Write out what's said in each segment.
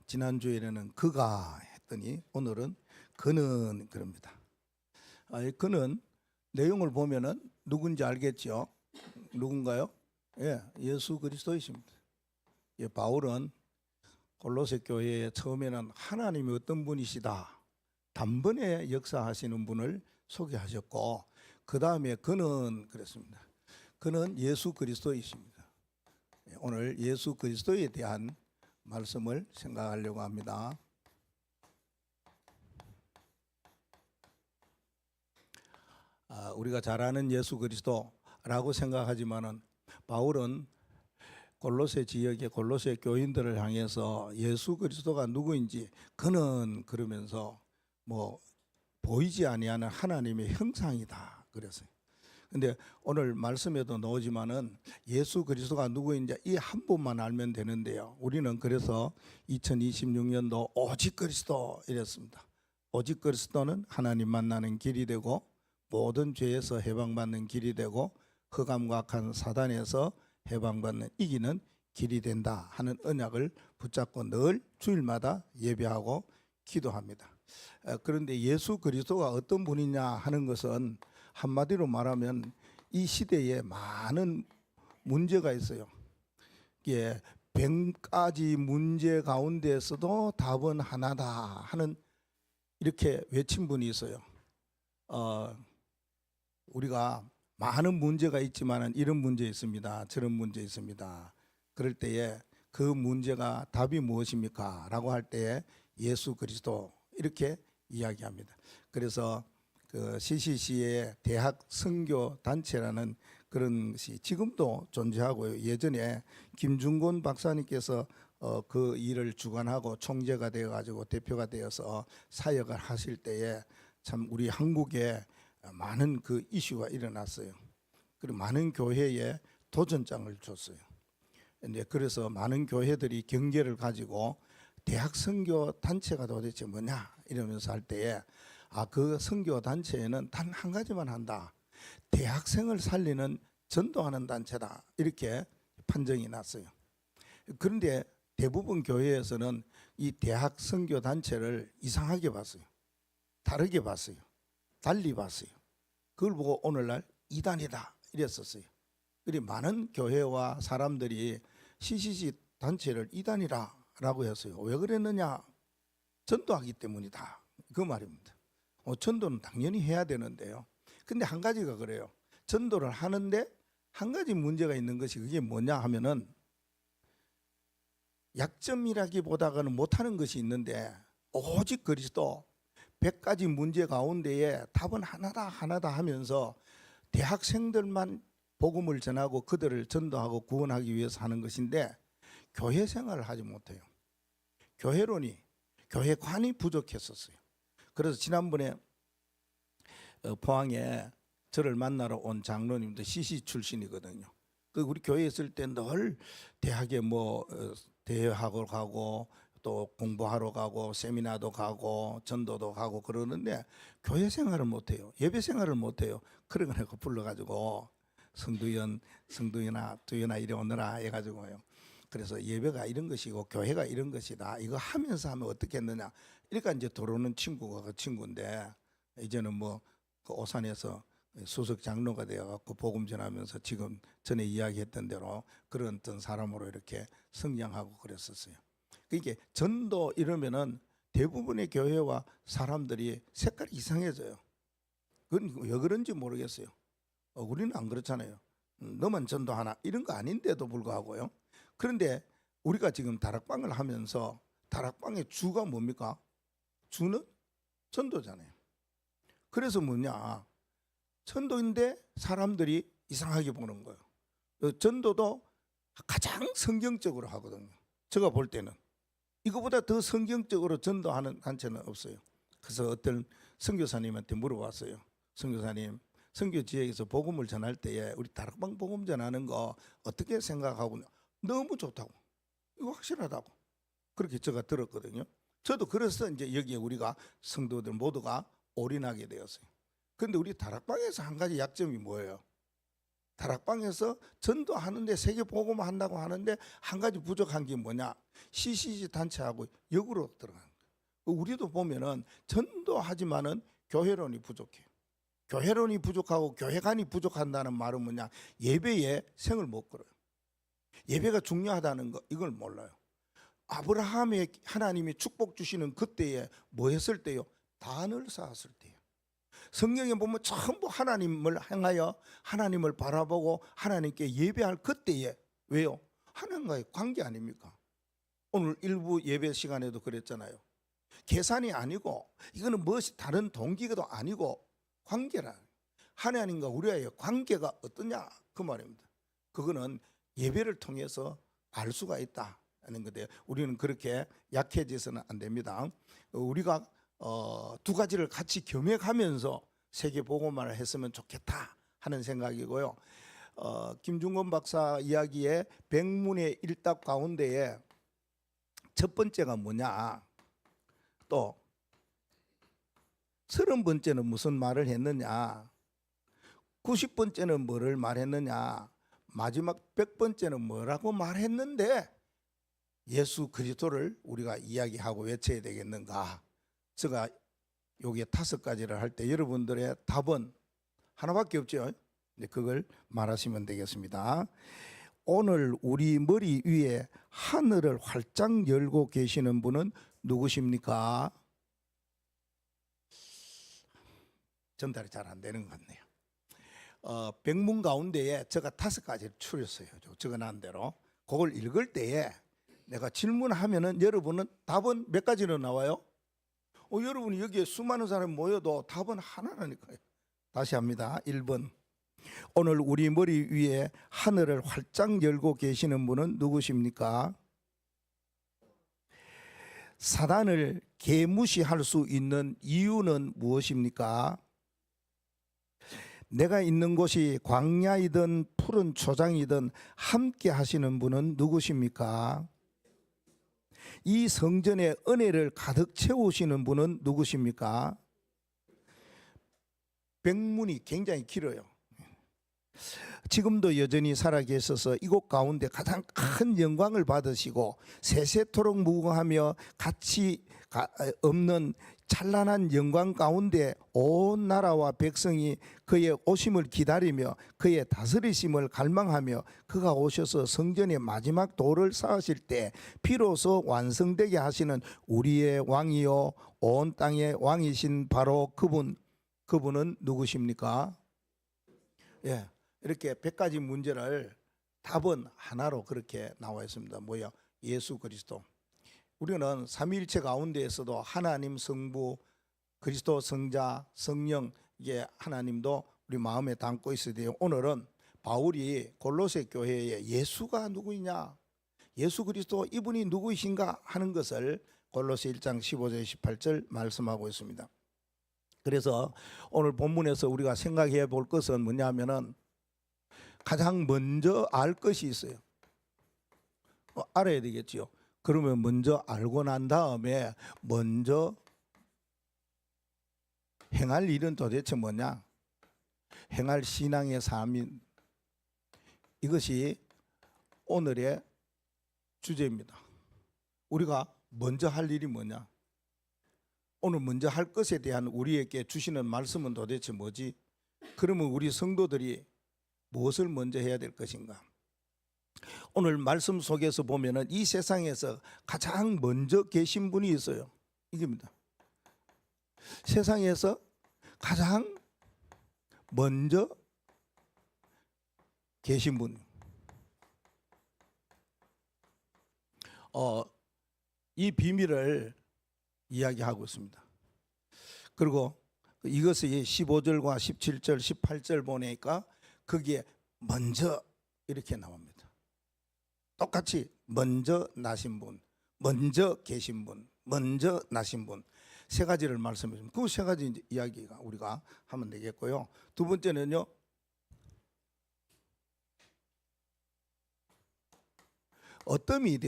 지난주에는 그가 했더니 오늘은 그는 그럽니다. 그는 내용을 보면은 누군지 알겠죠? 누군가요? 예, 예수 그리스도이십니다. 예, 바울은 골로새 교회에 처음에는 하나님이 어떤 분이시다 단번에 역사하시는 분을 소개하셨고, 그 다음에 그는 그랬습니다. 그는 예수 그리스도이십니다. 오늘 예수 그리스도에 대한 말씀을 생각하려고 합니다. 우리가 잘 아는 예수 그리스도라고 생각하지만은 바울은 골로새 지역의 골로새 교인들을 향해서 예수 그리스도가 누구인지 그는 그러면서 뭐 보이지 아니하는 하나님의 형상이다 그랬어요. 근데 오늘 말씀에도 나오지만은 예수 그리스도가 누구인지 이 한 분만 알면 되는데요. 우리는 그래서 2026년도 오직 그리스도 이랬습니다. 오직 그리스도는 하나님 만나는 길이 되고 모든 죄에서 해방받는 길이 되고 흑암과 악한 사단에서 해방받는 이기는 길이 된다 하는 언약을 붙잡고 늘 주일마다 예배하고 기도합니다. 그런데 예수 그리스도가 어떤 분이냐 하는 것은 한마디로 말하면 이 시대에 많은 문제가 있어요. 이게 100가지 문제 가운데서도 답은 하나다 하는 이렇게 외친 분이 있어요. 우리가 많은 문제가 있지만 이런 문제 있습니다. 저런 문제 있습니다. 그럴 때에 그 문제가 답이 무엇입니까? 라고 할 때에 예수 그리스도 이렇게 이야기합니다. 그래서 그 CCC의 대학 선교 단체라는 그런 것이 지금도 존재하고요. 예전에 김중곤 박사님께서 그 일을 주관하고 총재가 되어가지고 대표가 되어서 사역을 하실 때에 참 우리 한국에 많은 그 이슈가 일어났어요. 그리고 많은 교회에 도전장을 줬어요. 그래서 많은 교회들이 경계를 가지고 대학 선교 단체가 도대체 뭐냐 이러면서 할 때에 그 선교 단체에는 단 한 가지만 한다. 대학생을 살리는 전도하는 단체다. 이렇게 판정이 났어요. 그런데 대부분 교회에서는 이 대학 선교 단체를 이상하게 봤어요. 다르게 봤어요. 달리 봤어요. 그걸 보고 오늘날 이단이다 이랬었어요. 그리고 많은 교회와 사람들이 CCC 단체를 이단이라고 했어요. 왜 그랬느냐? 전도하기 때문이다. 그 말입니다. 전도는 당연히 해야 되는데요. 근데 한 가지가 그래요. 전도를 하는데 한 가지 문제가 있는 것이 그게 뭐냐 하면은 약점이라기보다는 못하는 것이 있는데 오직 그리스도 100가지 문제 가운데에 답은 하나다 하면서 대학생들만 복음을 전하고 그들을 전도하고 구원하기 위해서 하는 것인데 교회 생활을 하지 못해요. 교회관이 부족했었어요. 그래서 지난번에 포항에 저를 만나러 온 장로님도 CC 출신이거든요. 우리 교회에 있을 때 늘 대학에 대회하고 가고 또 공부하러 가고 세미나도 가고 전도도 가고 그러는데 교회 생활을 못해요. 예배 생활을 못해요. 그러고 불러가지고 성두연아 이리 오너라 해가지고요. 그래서 예배가 이런 것이고 교회가 이런 것이다. 이거 하면서 하면 어떻게 했느냐. 그러니까 이제 들어오는 친구가 그 친구인데 이제는 그 오산에서 수석 장로가 되어갖고 복음 전하면서 지금 전에 이야기했던 대로 그런 어떤 사람으로 이렇게 성장하고 그랬었어요. 그러니까 전도 이러면은 대부분의 교회와 사람들이 색깔이 이상해져요. 그건 왜 그런지 모르겠어요. 우리는 안 그렇잖아요. 너만 전도하나 이런 거 아닌데도 불구하고요. 그런데 우리가 지금 다락방을 하면서 다락방의 주가 뭡니까? 주는 전도잖아요. 그래서 뭐냐? 전도인데 사람들이 이상하게 보는 거예요. 전도도 가장 성경적으로 하거든요. 제가 볼 때는 이거보다 더 성경적으로 전도하는 단체는 없어요. 그래서 어떤 선교사님한테 물어봤어요. 선교사님, 선교 지역에서 복음을 전할 때에 우리 다락방 복음 전하는 거 어떻게 생각하고 너무 좋다고, 이거 확실하다고 그렇게 제가 들었거든요. 저도 그래서 이제 여기에 우리가 성도들 모두가 올인하게 되었어요. 그런데 우리 다락방에서 한 가지 약점이 뭐예요? 다락방에서 전도하는데 세계 복음화 한다고 하는데 한 가지 부족한 게 뭐냐? CCC 단체하고 역으로 들어가는 거예요. 우리도 보면은 전도하지만은 교회론이 부족해요. 교회론이 부족하고 교회관이 부족한다는 말은 뭐냐? 예배에 생을 못 걸어요. 예배가 중요하다는 거 이걸 몰라요. 아브라함의 하나님이 축복 주시는 그때에 뭐 했을 때요? 단을 쌓았을 때요. 성경에 보면 전부 하나님을 향하여 하나님을 바라보고 하나님께 예배할 그때에 왜요? 하나님과의 관계 아닙니까? 오늘 일부 예배 시간에도 그랬잖아요. 계산이 아니고 이거는 무엇이 다른 동기도 아니고 관계라. 하나님과 우리와의 관계가 어떠냐 그 말입니다. 그거는 예배를 통해서 알 수가 있다는 건데요. 우리는 그렇게 약해져서는 안 됩니다. 우리가 두 가지를 같이 겸액하면서 세계 복음화를 했으면 좋겠다 하는 생각이고요. 김중건 박사 이야기의 백문의 일답 가운데에 첫 번째가 뭐냐? 또 30번째는 무슨 말을 했느냐? 90번째는 뭐를 말했느냐? 마지막 100번째는 뭐라고 말했는데 예수 그리스도를 우리가 이야기하고 외쳐야 되겠는가? 제가 여기에 5가지를 할 때 여러분들의 답은 하나밖에 없죠. 그걸 말하시면 되겠습니다. 오늘 우리 머리 위에 하늘을 활짝 열고 계시는 분은 누구십니까? 전달이 잘 안 되는 것 같네요. 백문 가운데에 제가 5가지를 추렸어요. 적어놓은 대로. 그걸 읽을 때에 내가 질문하면은 여러분은 답은 몇 가지로 나와요? 여러분이 여기에 수많은 사람이 모여도 답은 하나라니까요. 다시 합니다. 1번. 오늘 우리 머리 위에 하늘을 활짝 열고 계시는 분은 누구십니까? 사단을 개무시할 수 있는 이유는 무엇입니까? 내가 있는 곳이 광야이든 푸른 초장이든 함께 하시는 분은 누구십니까? 이 성전의 은혜를 가득 채우시는 분은 누구십니까? 백문이 굉장히 길어요. 지금도 여전히 살아계셔서 이곳 가운데 가장 큰 영광을 받으시고 세세토록 무궁하며 가치 없는 찬란한 영광 가운데 온 나라와 백성이 그의 오심을 기다리며 그의 다스리심을 갈망하며 그가 오셔서 성전의 마지막 돌을 쌓으실 때 비로소 완성되게 하시는 우리의 왕이요 온 땅의 왕이신 바로 그분은 누구십니까? 예, 이렇게 100가지 문제를 답은 하나로 그렇게 나와 있습니다. 뭐야? 예수 그리스도. 우리는 삼위일체 가운데에서도 하나님 성부, 그리스도 성자, 성령 이게 하나님도 우리 마음에 담고 있어야 돼요. 오늘은 바울이 골로새 교회에 예수가 누구이냐, 예수 그리스도 이분이 누구이신가 하는 것을 골로새 1장 15절 18절 말씀하고 있습니다. 그래서 오늘 본문에서 우리가 생각해 볼 것은 뭐냐면은 가장 먼저 알 것이 있어요. 알아야 되겠지요. 그러면 먼저 알고 난 다음에 먼저 행할 일은 도대체 뭐냐? 행할 신앙의 삶인 이것이 오늘의 주제입니다. 우리가 먼저 할 일이 뭐냐? 오늘 먼저 할 것에 대한 우리에게 주시는 말씀은 도대체 뭐지? 그러면 우리 성도들이 무엇을 먼저 해야 될 것인가? 오늘 말씀 속에서 보면은 이 세상에서 가장 먼저 계신 분이 있어요. 이겁니다. 세상에서 가장 먼저 계신 분. 이 비밀을 이야기하고 있습니다. 그리고 이것이 15절과 17절, 18절 보니까 거기에 먼저 이렇게 나옵니다. 똑같이 먼저 나신 분, 먼저 계신 분, 먼저 나신 분. 3가지를 말씀해 줍니다. 그 3가지 이야기가 우리가 하면 되겠고요. 두 번째는요. 어떠미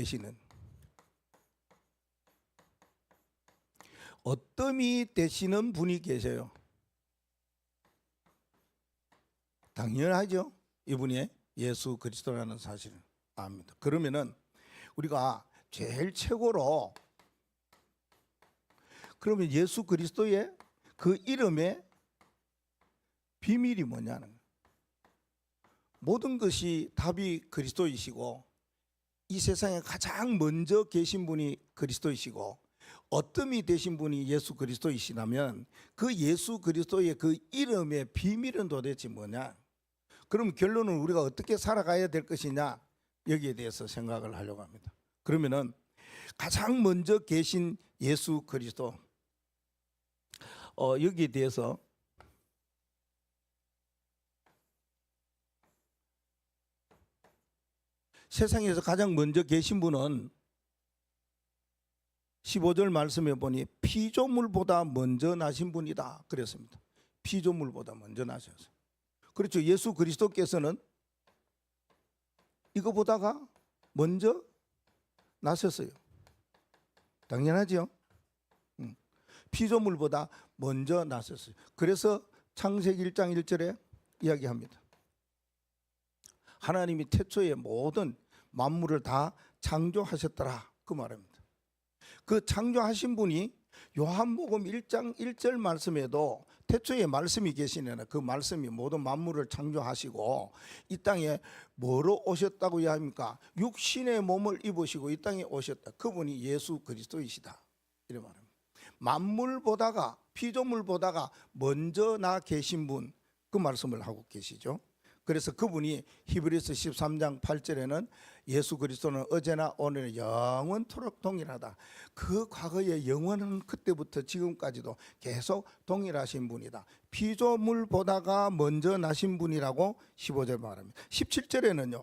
되시는 분이 계세요. 당연하죠. 이분이 예수 그리스도라는 사실을 압니다. 그러면은 우리가 제일 최고로 그러면 예수 그리스도의 그 이름의 비밀이 뭐냐는 거예요. 모든 것이 답이 그리스도이시고 이 세상에 가장 먼저 계신 분이 그리스도이시고 어뜸이 되신 분이 예수 그리스도이시라면 그 예수 그리스도의 그 이름의 비밀은 도대체 뭐냐? 그럼 결론은 우리가 어떻게 살아가야 될 것이냐? 여기에 대해서 생각을 하려고 합니다. 그러면은 가장 먼저 계신 예수 그리스도 여기에 대해서 세상에서 가장 먼저 계신 분은 15절 말씀에 보니 피조물보다 먼저 나신 분이다 그랬습니다. 피조물보다 먼저 나셨어요. 그렇죠. 예수 그리스도께서는 이거보다가 먼저 나셨어요. 당연하죠. 피조물보다 먼저 나셨어요. 그래서 창세기 1장 1절에 이야기합니다. 하나님이 태초에 모든 만물을 다 창조하셨더라 그 말입니다. 그 창조하신 분이 요한복음 1장 1절 말씀에도 태초에 말씀이 계시는 그 말씀이 모든 만물을 창조하시고 이 땅에 뭐로 오셨다고 이야기합니까? 육신의 몸을 입으시고 이 땅에 오셨다. 그분이 예수 그리스도이시다 이런 말입니다. 만물보다가 피조물보다가 먼저 나 계신 분 그 말씀을 하고 계시죠. 그래서 그분이 히브리서 13장 8절에는 예수 그리스도는 어제나 오늘 영원토록 동일하다. 그 과거의 영원은 그때부터 지금까지도 계속 동일하신 분이다. 피조물보다가 먼저 나신 분이라고 15절 말합니다. 17절에는요.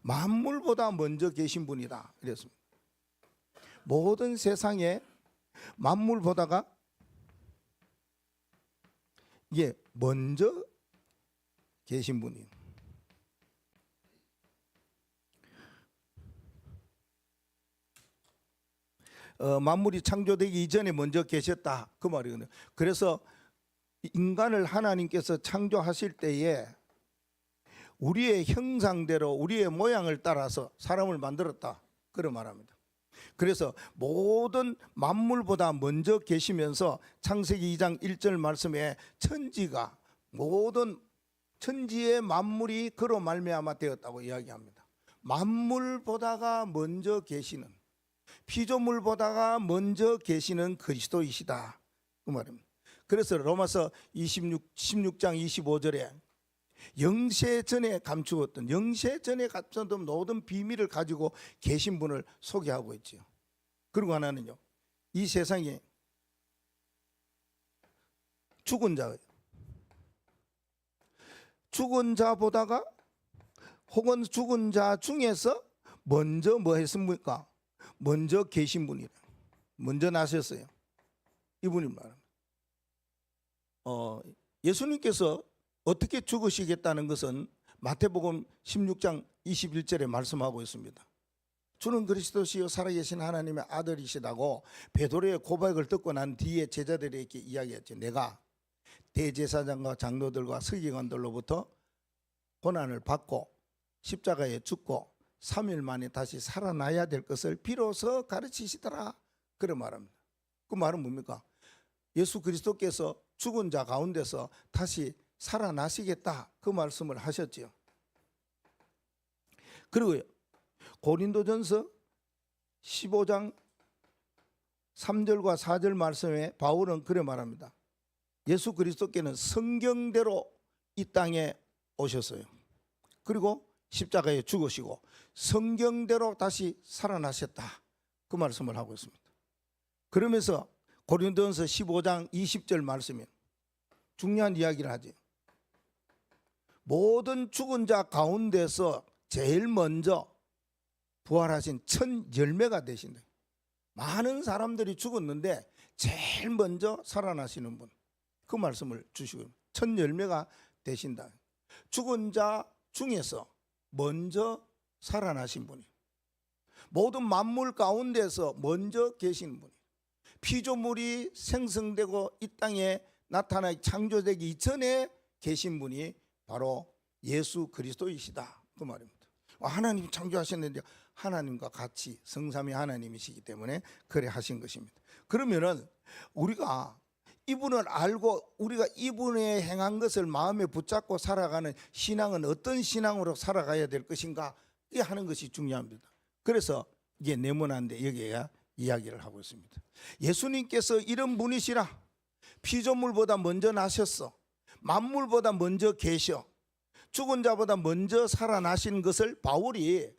만물보다 먼저 계신 분이다. 이랬습니다. 모든 세상에 만물보다가 먼저 계신 분이 만물이 창조되기 이전에 먼저 계셨다 그 말이거든요. 그래서 인간을 하나님께서 창조하실 때에 우리의 형상대로 우리의 모양을 따라서 사람을 만들었다 그런 말합니다. 그래서 모든 만물보다 먼저 계시면서 창세기 2장 1절 말씀에 천지가 모든 천지의 만물이 그로 말미암아 되었다고 이야기합니다. 만물보다가 먼저 계시는 피조물보다가 먼저 계시는 그리스도이시다 그 말입니다. 그래서 로마서 16장 25절에 영세 전에 감추었던 모든 비밀을 가지고 계신 분을 소개하고 있죠. 그리고 하나는요, 이 세상에 죽은 자보다가 혹은 죽은 자 중에서 먼저 뭐 했습니까? 먼저 계신 분이라. 먼저 나셨어요. 이분이 말합니다. 예수님께서 어떻게 죽으시겠다는 것은 마태복음 16장 21절에 말씀하고 있습니다. 주는 그리스도시요 살아계신 하나님의 아들이시다고 베드로의 고백을 듣고 난 뒤에 제자들에게 이야기했죠. 내가 대제사장과 장로들과 서기관들로부터 고난을 받고 십자가에 죽고 3일 만에 다시 살아나야 될 것을 비로소 가르치시더라 그런 말합니다. 그 말은 뭡니까? 예수 그리스도께서 죽은 자 가운데서 다시 살아나시겠다 그 말씀을 하셨지요. 그리고 고린도전서 15장 3절과 4절 말씀에 바울은 그래 말합니다. 예수 그리스도께는 성경대로 이 땅에 오셨어요. 그리고 십자가에 죽으시고 성경대로 다시 살아나셨다 그 말씀을 하고 있습니다. 그러면서 고린도전서 15장 20절 말씀에 중요한 이야기를 하죠. 모든 죽은 자 가운데서 제일 먼저 부활하신 첫 열매가 되신다. 많은 사람들이 죽었는데 제일 먼저 살아나시는 분 그 말씀을 주시고 첫 열매가 되신다. 죽은 자 중에서 먼저 살아나신 분이 모든 만물 가운데서 먼저 계신 분이 피조물이 생성되고 이 땅에 나타나 창조되기 이전에 계신 분이 바로 예수 그리스도이시다 그 말입니다. 하나님이 창조하셨는데 하나님과 같이 성삼위 하나님이시기 때문에 그래 하신 것입니다. 그러면은 우리가 이분을 알고 우리가 이분의 행한 것을 마음에 붙잡고 살아가는 신앙은 어떤 신앙으로 살아가야 될 것인가 이 하는 것이 중요합니다. 그래서 이게 네모난데 여기에 이야기를 하고 있습니다. 예수님께서 이런 분이시라. 피조물보다 먼저 나셨어. 만물보다 먼저 계셔. 죽은 자보다 먼저 살아나신 것을 바울이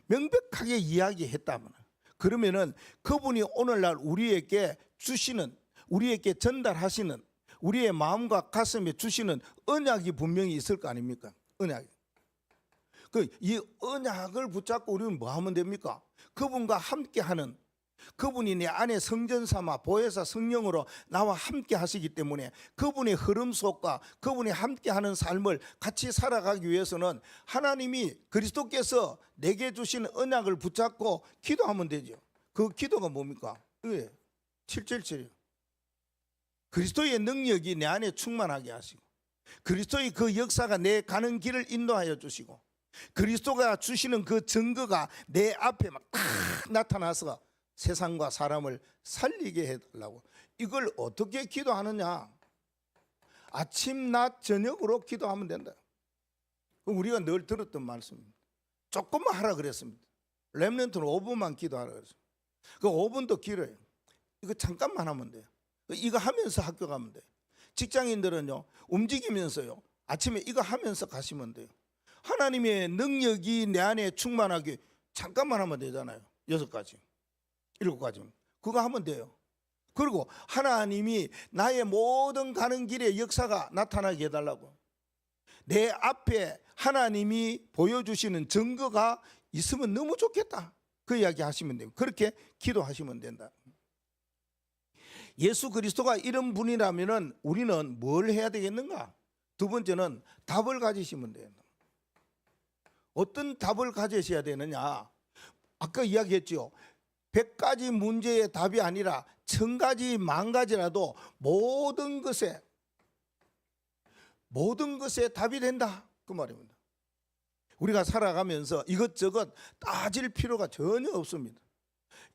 명백하게 이야기했다면, 그러면은 그분이 오늘날 우리에게 주시는, 우리에게 전달하시는, 우리의 마음과 가슴에 주시는 언약이 분명히 있을 거 아닙니까? 언약이. 이 언약을 붙잡고 우리는 뭐 하면 됩니까? 그분과 함께하는, 그분이 내 안에 성전 삼아 보혜사 성령으로 나와 함께 하시기 때문에 그분의 흐름 속과 그분이 함께하는 삶을 같이 살아가기 위해서는 하나님이 그리스도께서 내게 주신 언약을 붙잡고 기도하면 되죠. 그 기도가 뭡니까? 777이요. 그리스도의 능력이 내 안에 충만하게 하시고, 그리스도의 그 역사가 내 가는 길을 인도하여 주시고, 그리스도가 주시는 그 증거가 내 앞에 막 딱 나타나서 세상과 사람을 살리게 해달라고. 이걸 어떻게 기도하느냐? 아침, 낮, 저녁으로 기도하면 된다. 우리가 늘 들었던 말씀입니다. 조금만 하라 그랬습니다. 렘넌트는 5분만 기도하라 그랬습니다. 그 5분도 길어요. 이거 잠깐만 하면 돼요. 이거 하면서 학교 가면 돼요. 직장인들은요, 움직이면서요, 아침에 이거 하면서 가시면 돼요. 하나님의 능력이 내 안에 충만하게 잠깐만 하면 되잖아요. 6가지, 7가지. 그거 하면 돼요. 그리고 하나님이 나의 모든 가는 길에 역사가 나타나게 해달라고. 내 앞에 하나님이 보여주시는 증거가 있으면 너무 좋겠다. 그 이야기 하시면 돼요. 그렇게 기도하시면 된다. 예수 그리스도가 이런 분이라면 우리는 뭘 해야 되겠는가? 두 번째는 답을 가지시면 돼요. 어떤 답을 가지셔야 되느냐? 아까 이야기했죠. 100가지 문제의 답이 아니라 1000가지, 10,000가지라도 모든 것에 답이 된다 그 말입니다. 우리가 살아가면서 이것저것 따질 필요가 전혀 없습니다.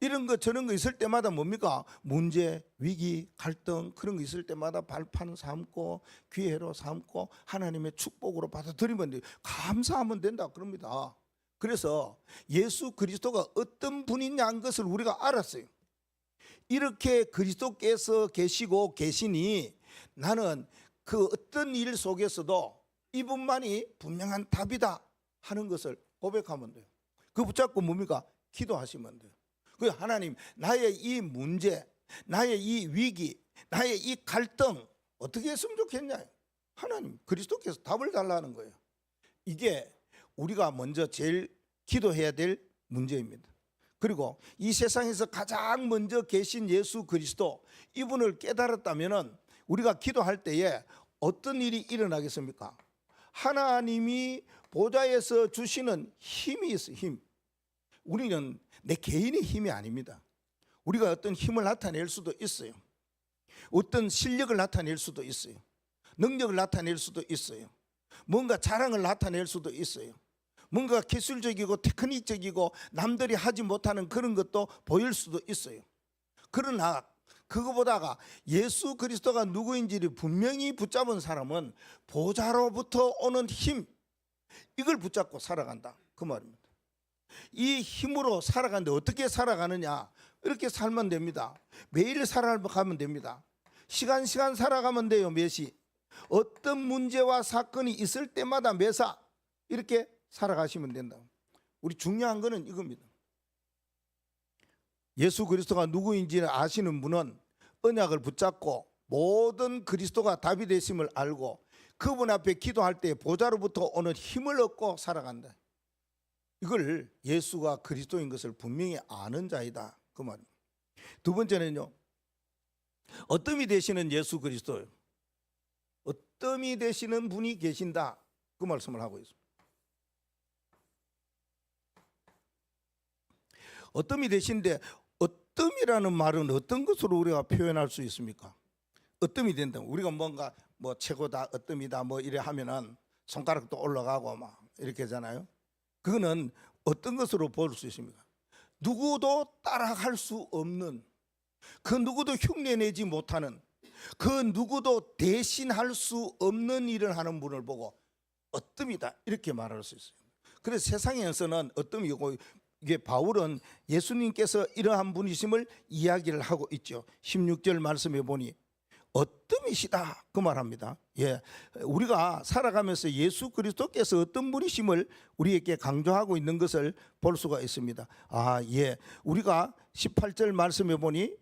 이런 거 저런 거 있을 때마다 뭡니까? 문제, 위기, 갈등 그런 거 있을 때마다 발판 삼고 기회로 삼고 하나님의 축복으로 받아들이면 돼요. 감사하면 된다 그럽니다. 그래서 예수 그리스도가 어떤 분이냐는 것을 우리가 알았어요. 이렇게 그리스도께서 계시고 계시니 나는 그 어떤 일 속에서도 이분만이 분명한 답이다 하는 것을 고백하면 돼요. 그 붙잡고 뭡니까? 기도하시면 돼요. 그 하나님, 나의 이 문제, 나의 이 위기, 나의 이 갈등 어떻게 했으면 좋겠냐? 하나님, 그리스도께서 답을 달라는 거예요. 이게 우리가 먼저 제일 기도해야 될 문제입니다. 그리고 이 세상에서 가장 먼저 계신 예수 그리스도, 이분을 깨달았다면 우리가 기도할 때에 어떤 일이 일어나겠습니까? 하나님이 보좌에서 주시는 힘이 있어요. 힘. 우리는 내 개인의 힘이 아닙니다. 우리가 어떤 힘을 나타낼 수도 있어요. 어떤 실력을 나타낼 수도 있어요. 능력을 나타낼 수도 있어요. 뭔가 자랑을 나타낼 수도 있어요. 뭔가 기술적이고 테크닉적이고 남들이 하지 못하는 그런 것도 보일 수도 있어요. 그러나 그거보다가 예수 그리스도가 누구인지를 분명히 붙잡은 사람은 보좌로부터 오는 힘, 이걸 붙잡고 살아간다 그 말입니다. 이 힘으로 살아가는데 어떻게 살아가느냐? 이렇게 살면 됩니다. 매일 살아가면 됩니다. 시간 살아가면 돼요. 매시 어떤 문제와 사건이 있을 때마다 매사 이렇게 살아가시면 된다. 우리 중요한 거는 이겁니다. 예수 그리스도가 누구인지를 아시는 분은 언약을 붙잡고 모든 그리스도가 답이 되심을 알고 그분 앞에 기도할 때 보좌로부터 오는 힘을 얻고 살아간다. 이걸 예수가 그리스도인 것을 분명히 아는 자이다 그 말입니다. 두 번째는요, 어뜸이 되시는 예수 그리스도예요. 어뜸이 되시는 분이 계신다 그 말씀을 하고 있습니다. 어뜸이 되신데 어뜸이라는 말은 어떤 것으로 우리가 표현할 수 있습니까? 어뜸이 된다. 우리가 뭔가 뭐 최고다, 어뜸이다 뭐 이래 하면은 손가락도 올라가고 막 이렇게 하잖아요. 그거는 어떤 것으로 볼 수 있습니까? 누구도 따라갈 수 없는, 그 누구도 흉내내지 못하는, 그 누구도 대신할 수 없는 일을 하는 분을 보고 어뜸이다 이렇게 말할 수 있어요. 그래서 세상에서는 어뜸이고, 이게 바울은 예수님께서 이러한 분이심을 이야기를 하고 있죠. 16절 말씀에 보니 어뜸이시다 그 말합니다. 예, 우리가 살아가면서 예수 그리스도께서 어떤 분이심을 우리에게 강조하고 있는 것을 볼 수가 있습니다. 예, 우리가 18절 말씀에 보니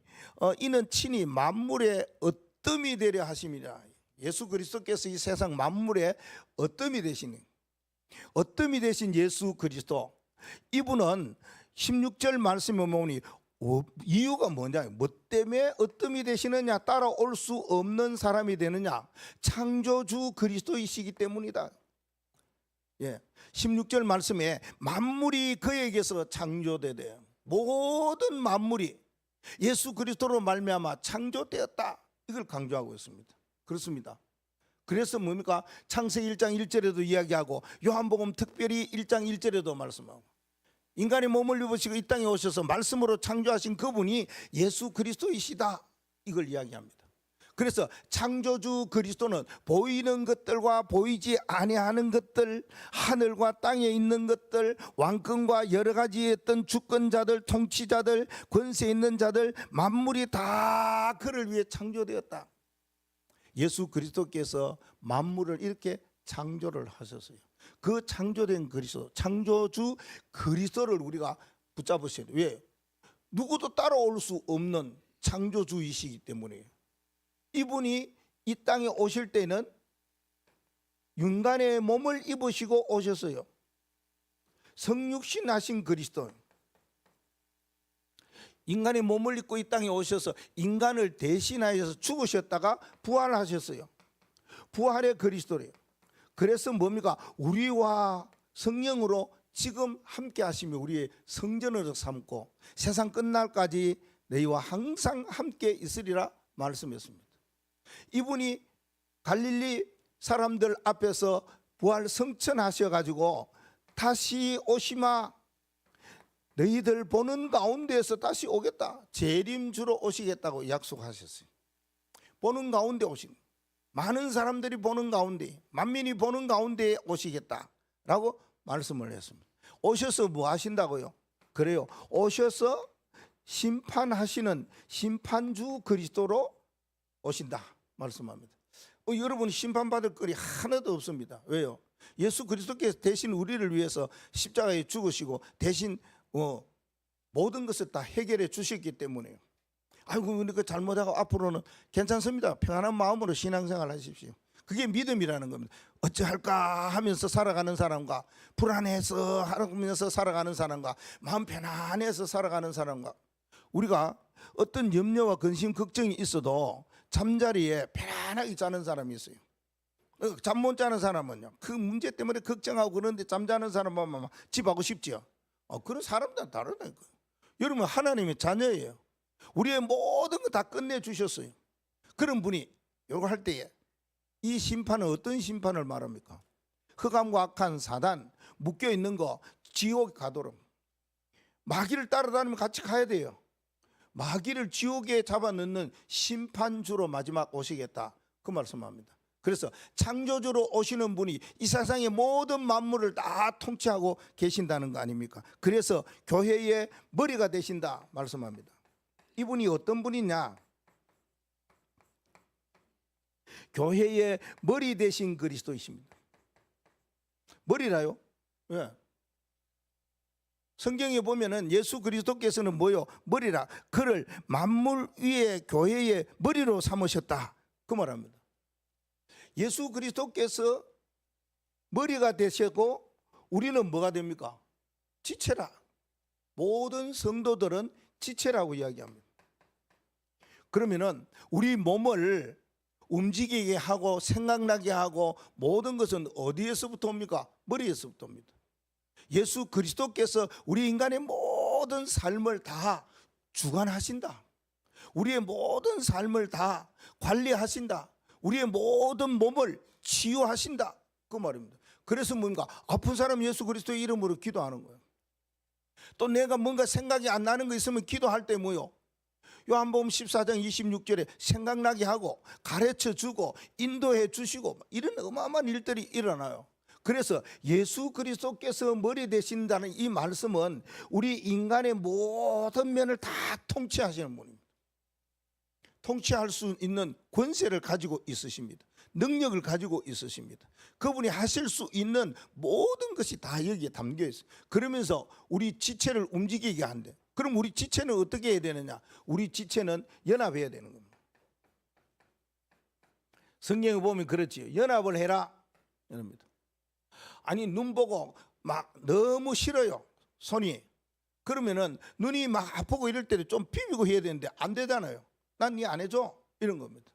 이는 친히 만물의 어뜸이 되려 하심이라. 예수 그리스도께서 이 세상 만물의 어뜸이 되시는, 어뜸이 되신 예수 그리스도, 이분은 16절 말씀에 보니 이유가 뭐냐, 뭐 때문에 어뜸이 되시느냐, 따라올 수 없는 사람이 되느냐, 창조주 그리스도이시기 때문이다. 예, 16절 말씀에 만물이 그에게서 창조되되, 모든 만물이 예수 그리스도로 말미암아 창조되었다, 이걸 강조하고 있습니다. 그렇습니다. 그래서 뭡니까? 창세기 1장 1절에도 이야기하고, 요한복음 특별히 1장 1절에도 말씀하고, 인간의 몸을 입으시고 이 땅에 오셔서 말씀으로 창조하신 그분이 예수 그리스도이시다, 이걸 이야기합니다. 그래서 창조주 그리스도는 보이는 것들과 보이지 아니하는 것들, 하늘과 땅에 있는 것들, 왕권과 여러 가지의 어떤 주권자들, 통치자들, 권세 있는 자들, 만물이 다 그를 위해 창조되었다. 예수 그리스도께서 만물을 이렇게 창조를 하셨어요. 그 창조된 그리스도, 창조주 그리스도를 우리가 붙잡으셔야 돼요. 왜? 누구도 따라올 수 없는 창조주이시기 때문이에요. 이분이 이 땅에 오실 때는 인간의 몸을 입으시고 오셨어요. 성육신 하신 그리스도, 인간의 몸을 입고 이 땅에 오셔서 인간을 대신하여서 죽으셨다가 부활하셨어요. 부활의 그리스도래요. 그래서 뭡니까? 우리와 성령으로 지금 함께 하시며 우리의 성전으로 삼고 세상 끝날까지 너희와 항상 함께 있으리라 말씀했습니다. 이분이 갈릴리 사람들 앞에서 부활 성천하셔가지고 다시 오시마, 너희들 보는 가운데에서 다시 오겠다, 재림주로 오시겠다고 약속하셨어요. 보는 가운데 오신, 많은 사람들이 보는 가운데, 만민이 보는 가운데 오시겠다라고 말씀을 했습니다. 오셔서 뭐 하신다고요? 그래요, 오셔서 심판하시는 심판주 그리스도로 오신다 말씀합니다. 여러분, 심판받을 거리 하나도 없습니다. 왜요? 예수 그리스도께서 대신 우리를 위해서 십자가에 죽으시고 대신 모든 것을 다 해결해 주셨기 때문에요. 아이고, 그러니까 잘못하고 앞으로는 괜찮습니다. 평안한 마음으로 신앙생활 하십시오. 그게 믿음이라는 겁니다. 어찌할까 하면서 살아가는 사람과, 불안해서 하면서 살아가는 사람과, 마음 편안해서 살아가는 사람과, 우리가 어떤 염려와 근심 걱정이 있어도 잠자리에 편안하게 자는 사람이 있어요. 잠 못 자는 사람은요, 그 문제 때문에 걱정하고 그러는데 잠자는 사람만 집하고 싶죠. 그런 사람들은 다르다니까요. 여러분, 하나님의 자녀예요. 우리의 모든 거 다 끝내주셨어요. 그런 분이 이거 할 때에 이 심판은 어떤 심판을 말합니까? 흑암과 악한 사단 묶여있는 거 지옥 가도록, 마귀를 따라다니면 같이 가야 돼요. 마귀를 지옥에 잡아넣는 심판주로 마지막 오시겠다, 그 말씀합니다. 그래서 창조주로 오시는 분이 이 세상의 모든 만물을 다 통치하고 계신다는 거 아닙니까? 그래서 교회의 머리가 되신다 말씀합니다. 이분이 어떤 분이냐? 교회의 머리 되신 그리스도이십니다. 머리라요? 예. 성경에 보면은 예수 그리스도께서는 뭐요? 머리라. 그를 만물 위에 교회의 머리로 삼으셨다, 그 말합니다. 예수 그리스도께서 머리가 되셨고 우리는 뭐가 됩니까? 지체라. 모든 성도들은 지체라고 이야기합니다. 그러면은 우리 몸을 움직이게 하고 생각나게 하고 모든 것은 어디에서부터 옵니까? 머리에서부터 옵니다. 예수 그리스도께서 우리 인간의 모든 삶을 다 주관하신다. 우리의 모든 삶을 다 관리하신다. 우리의 모든 몸을 치유하신다, 그 말입니다. 그래서 뭡니까? 아픈 사람 예수 그리스도의 이름으로 기도하는 거예요. 또 내가 뭔가 생각이 안 나는 거 있으면 기도할 때 뭐요? 요한복음 14장 26절에 생각나게 하고 가르쳐 주고 인도해 주시고 이런 어마어마한 일들이 일어나요. 그래서 예수 그리스도께서 머리 되신다는 이 말씀은 우리 인간의 모든 면을 다 통치하시는 분입니다. 통치할 수 있는 권세를 가지고 있으십니다. 능력을 가지고 있으십니다. 그분이 하실 수 있는 모든 것이 다 여기에 담겨 있어요. 그러면서 우리 지체를 움직이게 한대. 그럼 우리 지체는 어떻게 해야 되느냐? 우리 지체는 연합해야 되는 겁니다. 성경에 보면 그렇지요. 연합을 해라 이럽니다. 아니 눈 보고 막 너무 싫어요 손이. 그러면은 눈이 막 아프고 이럴 때도 좀 비비고 해야 되는데 안 되잖아요. 난 니 안 해줘 이런 겁니다.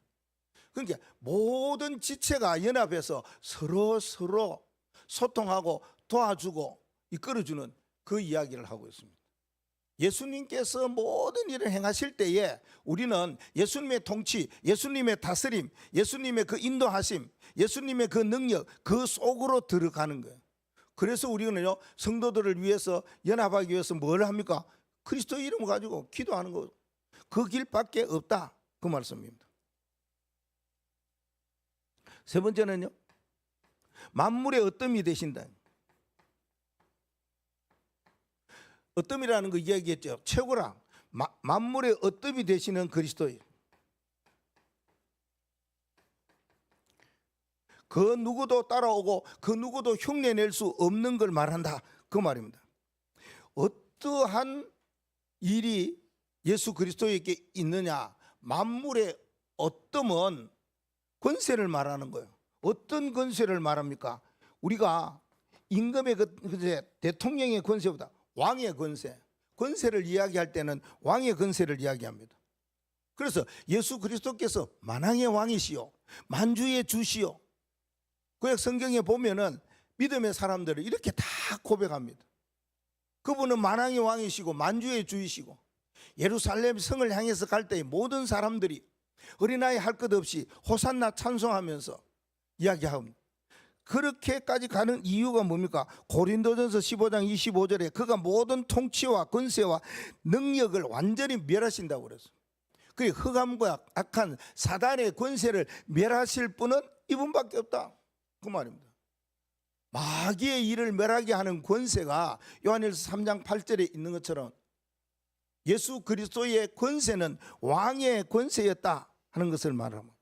그러니까 모든 지체가 연합해서 서로 소통하고 도와주고 이끌어주는 그 이야기를 하고 있습니다. 예수님께서 모든 일을 행하실 때에 우리는 예수님의 통치, 예수님의 다스림, 예수님의 그 인도하심, 예수님의 그 능력, 그 속으로 들어가는 거예요. 그래서 우리는요, 성도들을 위해서 연합하기 위해서 뭘 합니까? 그리스도 이름을 가지고 기도하는 거. 그 길밖에 없다 그 말씀입니다. 세 번째는요, 만물의 어뜸이 되신다. 어뜸이라는 거 이야기했죠. 최고라. 만물의 어뜸이 되시는 그리스도예요. 그 누구도 따라오고 그 누구도 흉내낼 수 없는 걸 말한다 그 말입니다. 어떠한 일이 예수 그리스도에게 있느냐? 만물의 어뜸은 권세를 말하는 거예요. 어떤 권세를 말합니까? 우리가 임금의 대통령의 권세보다 왕의 권세를 이야기할 때는 왕의 권세를 이야기합니다. 그래서 예수 그리스도께서 만왕의 왕이시요 만주의 주시요. 구약 성경에 보면은 믿음의 사람들을 이렇게 다 고백합니다. 그분은 만왕의 왕이시고 만주의 주이시고 예루살렘 성을 향해서 갈 때 모든 사람들이 어린아이 할 것 없이 호산나 찬송하면서 이야기합니다. 그렇게까지 가는 이유가 뭡니까? 고린도전서 15장 25절에 그가 모든 통치와 권세와 능력을 완전히 멸하신다고 그랬어요. 그 흑암과 악한 사단의 권세를 멸하실 분은 이분밖에 없다 그 말입니다. 마귀의 일을 멸하게 하는 권세가 요한일서 3장 8절에 있는 것처럼 예수 그리스도의 권세는 왕의 권세였다 하는 것을 말합니다.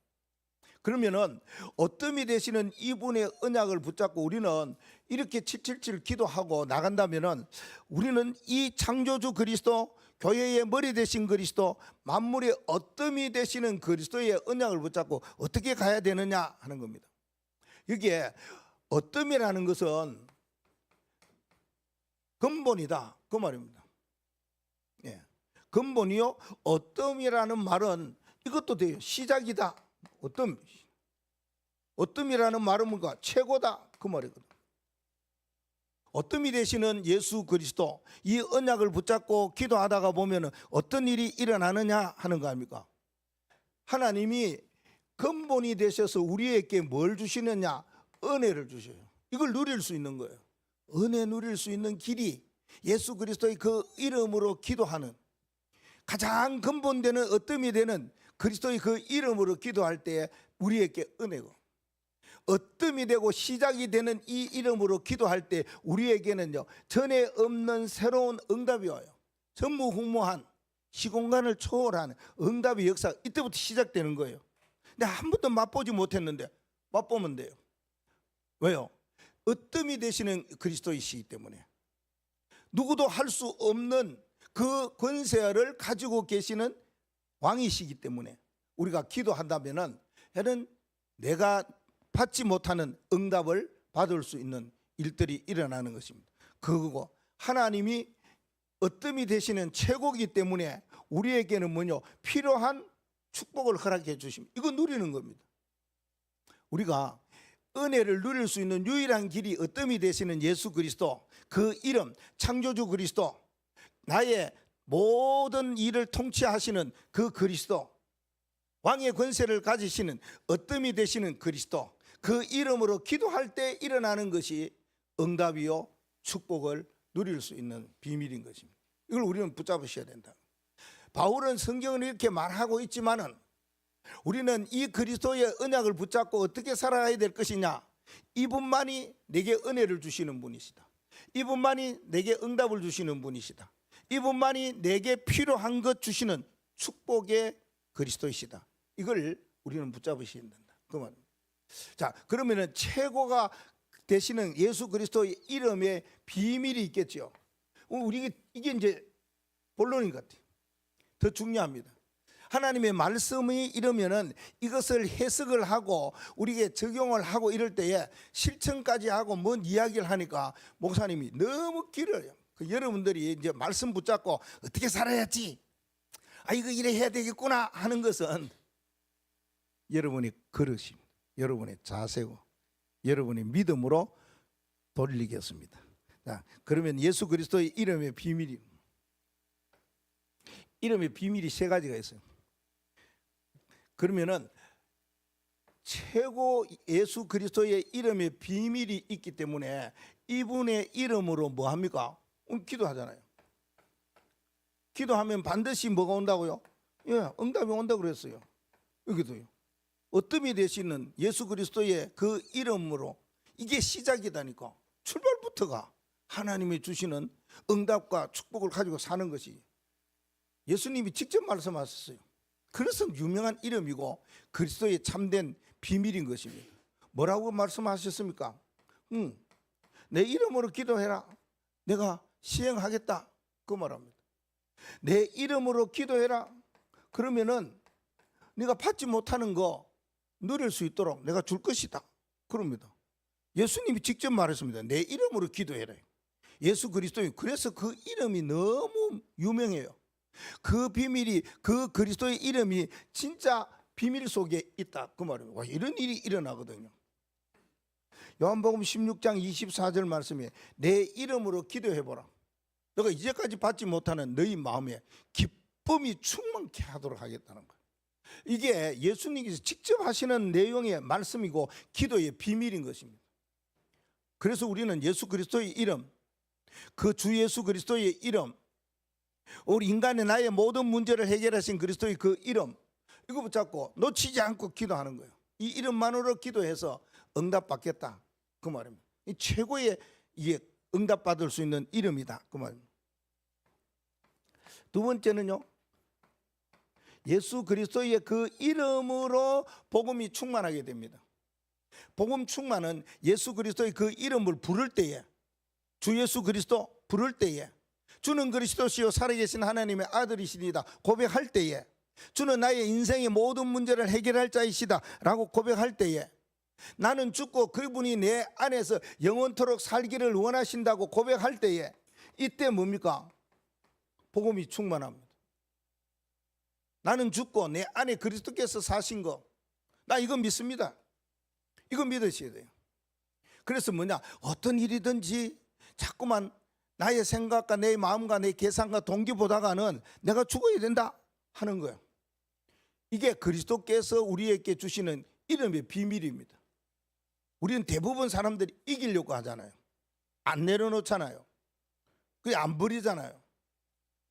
그러면은 어뜸이 되시는 이분의 언약을 붙잡고 우리는 이렇게 777 기도하고 나간다면은 우리는 이 창조주 그리스도, 교회의 머리 되신 그리스도, 만물의 어뜸이 되시는 그리스도의 언약을 붙잡고 어떻게 가야 되느냐 하는 겁니다. 여기에 어뜸이라는 것은 근본이다 그 말입니다. 예. 근본이요. 어뜸이라는 말은 이것도 돼요. 시작이다. 어뜸이라는 말은 뭔가 최고다 그 말이거든. 어뜸이 되시는 예수 그리스도, 이 언약을 붙잡고 기도하다가 보면은 어떤 일이 일어나느냐 하는 거 아닙니까? 하나님이 근본이 되셔서 우리에게 뭘 주시느냐? 은혜를 주셔요. 이걸 누릴 수 있는 거예요. 은혜 누릴 수 있는 길이 예수 그리스도의 그 이름으로 기도하는 가장 근본되는 어뜸이 되는 그리스도의 그 이름으로 기도할 때 우리에게 은혜고, 어뜸이 되고 시작이 되는 이 이름으로 기도할 때 우리에게는요 전에 없는 새로운 응답이 와요. 전무후무한 시공간을 초월하는 응답의 역사 이때부터 시작되는 거예요. 근데 한 번도 맛보지 못했는데 맛보면 돼요. 왜요? 어뜸이 되시는 그리스도이시기 때문에. 누구도 할 수 없는 그 권세를 가지고 계시는 왕이시기 때문에 우리가 기도한다면은 내가 받지 못하는 응답을 받을 수 있는 일들이 일어나는 것입니다. 그거고 하나님이 어뜸이 되시는 최고이기 때문에 우리에게는 뭐냐? 필요한 축복을 허락해 주십니다. 이거 누리는 겁니다. 우리가 은혜를 누릴 수 있는 유일한 길이 어뜸이 되시는 예수 그리스도, 그 이름 창조주 그리스도, 나의 모든 일을 통치하시는 그 그리스도, 왕의 권세를 가지시는 어뜸이 되시는 그리스도, 그 이름으로 기도할 때 일어나는 것이 응답이요 축복을 누릴 수 있는 비밀인 것입니다. 이걸 우리는 붙잡으셔야 된다. 바울은 성경을 이렇게 말하고 있지만은 우리는 이 그리스도의 언약을 붙잡고 어떻게 살아가야 될 것이냐? 이분만이 내게 은혜를 주시는 분이시다. 이분만이 내게 응답을 주시는 분이시다. 이분만이 내게 필요한 것 주시는 축복의 그리스도이시다. 이걸 우리는 붙잡으셔야 된다. 그 말. 자, 그러면은 최고가 되시는 예수 그리스도의 이름에 비밀이 있겠죠. 우리 이게 이제 본론인 것 같아요. 더 중요합니다. 하나님의 말씀이 이러면은 이것을 해석을 하고 우리에게 적용을 하고 이럴 때에 실천까지 하고 뭔 이야기를 하니까 목사님이 너무 길어요. 여러분들이 이제 말씀 붙잡고 어떻게 살아야지, 이거 이래 해야 되겠구나 하는 것은 여러분의 그릇입니다. 여러분의 자세고 여러분의 믿음으로 돌리겠습니다. 자, 그러면 예수 그리스도의 이름의 비밀이 세 가지가 있어요. 그러면은 최고 예수 그리스도의 이름의 비밀이 있기 때문에 이분의 이름으로 뭐 합니까? 기도하잖아요. 기도하면 반드시 뭐가 온다고요? 예, 응답이 온다고 그랬어요. 여기도요. 어뜸이 되시는 예수 그리스도의 그 이름으로 이게 시작이다니까. 출발부터가 하나님이 주시는 응답과 축복을 가지고 사는 것이 예수님이 직접 말씀하셨어요. 그래서 유명한 이름이고 그리스도의 참된 비밀인 것입니다. 뭐라고 말씀하셨습니까? 내 이름으로 기도해라. 내가 시행하겠다. 그 말합니다. 내 이름으로 기도해라. 그러면은 네가 받지 못하는 거 누릴 수 있도록 내가 줄 것이다. 그럽니다. 예수님이 직접 말했습니다. 내 이름으로 기도해라. 예수 그리스도인. 그래서 그 이름이 너무 유명해요. 그 비밀이, 그 그리스도의 이름이 진짜 비밀 속에 있다. 그 말입니다. 이런 일이 일어나거든요. 요한복음 16장 24절 말씀에 내 이름으로 기도해보라. 너가 이제까지 받지 못하는 너희 마음에 기쁨이 충만케 하도록 하겠다는 거예요. 이게 예수님께서 직접 하시는 내용의 말씀이고 기도의 비밀인 것입니다. 그래서 우리는 예수 그리스도의 이름, 그 주 예수 그리스도의 이름, 우리 인간의 나의 모든 문제를 해결하신 그리스도의 그 이름, 이거 붙잡고 놓치지 않고 기도하는 거예요. 이 이름만으로 기도해서 응답받겠다. 그 말입니다. 이 최고의 이게 응답받을 수 있는 이름이다. 그 말입니다. 두 번째는요, 예수 그리스도의 그 이름으로 복음이 충만하게 됩니다. 복음 충만은 예수 그리스도의 그 이름을 부를 때에, 주 예수 그리스도 부를 때에, 주는 그리스도시요 살아계신 하나님의 아들이시니다 고백할 때에, 주는 나의 인생의 모든 문제를 해결할 자이시다 라고 고백할 때에, 나는 죽고 그분이 내 안에서 영원토록 살기를 원하신다고 고백할 때에, 이때 뭡니까? 복음이 충만합니다. 나는 죽고 내 안에 그리스도께서 사신 거, 나 이거 믿습니다. 이거 믿으셔야 돼요. 그래서 뭐냐, 어떤 일이든지 자꾸만 나의 생각과 내 마음과 내 계산과 동기보다가는 내가 죽어야 된다 하는 거예요. 이게 그리스도께서 우리에게 주시는 이름의 비밀입니다. 우리는 대부분 사람들이 이기려고 하잖아요. 안 내려놓잖아요. 그게 안 버리잖아요.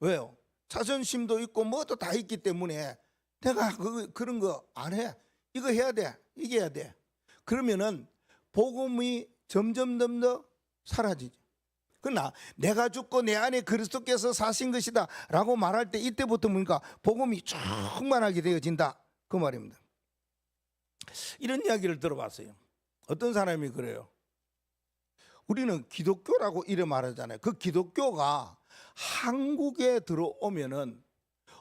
왜요? 자존심도 있고 뭐도 다 있기 때문에 내가 그런 거 안 해. 이거 해야 돼. 이게 해야 돼. 그러면은 복음이 점점 더 사라지죠. 그러나 내가 죽고 내 안에 그리스도께서 사신 것이다 라고 말할 때 이때부터 뭡니까? 복음이 충만하게 되어진다. 그 말입니다. 이런 이야기를 들어봤어요. 어떤 사람이 그래요. 우리는 기독교라고 이래 말하잖아요. 그 기독교가 한국에 들어오면은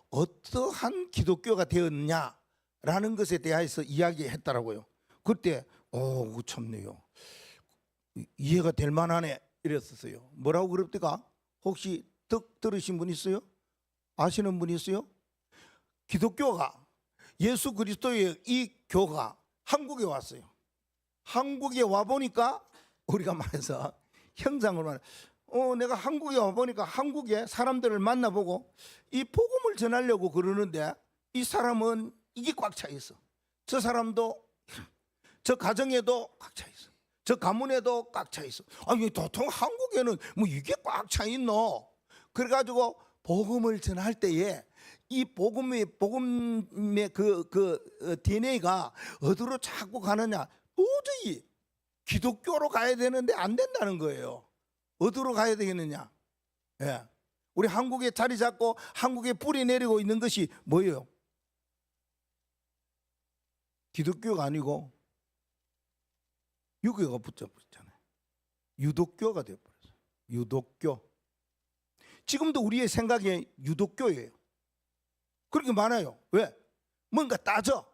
어떠한 기독교가 되었냐라는 것에 대해서 이야기했더라고요. 그때 참네요. 이해가 될 만하네 이랬었어요. 뭐라고 그럽니까? 혹시 들으신 분 있어요? 아시는 분 있어요? 기독교가, 예수 그리스도의 이 교가 한국에 왔어요. 한국에 와보니까 우리가 말해서 형상으로 말해, 내가 한국에 와보니까 한국에 사람들을 만나보고 이 복음을 전하려고 그러는데 이 사람은 이게 꽉 차 있어. 저 사람도 저 가정에도 꽉 차 있어. 저 가문에도 꽉 차 있어. 아니 도통 한국에는 뭐 이게 꽉 차 있노? 그래가지고 복음을 전할 때에 이 복음의 DNA가 어디로 자꾸 가느냐? 도저히 기독교로 가야 되는데 안 된다는 거예요. 어디로 가야 되겠느냐? 예. 우리 한국에 자리 잡고 한국에 뿌리 내리고 있는 것이 뭐예요? 기독교가 아니고 유교가 붙잡혔잖아요. 유독교가 되어버렸어요. 유독교. 지금도 우리의 생각이 유독교예요. 그렇게 많아요. 왜? 뭔가 따져.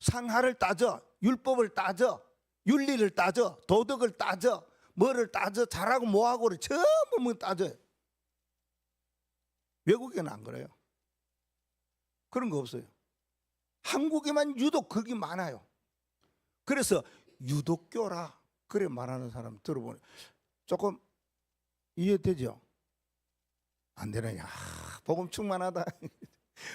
상하를 따져. 율법을 따져. 윤리를 따져. 도덕을 따져. 뭐를 따져. 잘하고 뭐하고를 전부 뭐 따져요. 외국에는 안 그래요. 그런 거 없어요. 한국에만 유독 그게 많아요. 그래서 유독교라 그래 말하는 사람 들어보니 조금 이해되죠? 안 되느냐? 복음 충만하다.